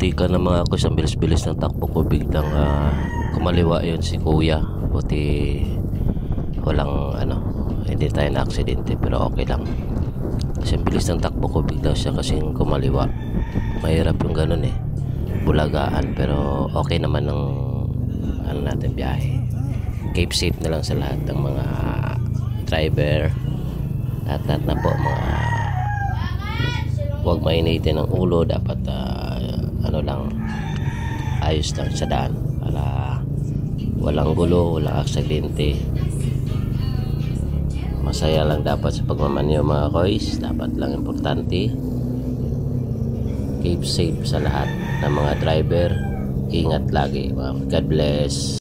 Muntikan na mga ako, isang bilis-bilis ng takbo ko, biglang kumaliwa yon si kuya. Buti walang hindi tayo na aksidente, pero okay lang. Isang bilis ng takbo ko, bigla siya kasing kumaliwa. Mahirap yung ganun bulagaan, pero okay naman ng natin biyahe. Keep safe na lang sa lahat ng mga driver. Lahat na po, mga huwag mainitin ang ulo. Dapat lang, ayos lang sa daan para walang gulo, walang aksidente. Masaya lang dapat sa pagmamanyo mga koys. Dapat lang importante, keep safe sa lahat ng mga driver. Ingat lagi. God bless.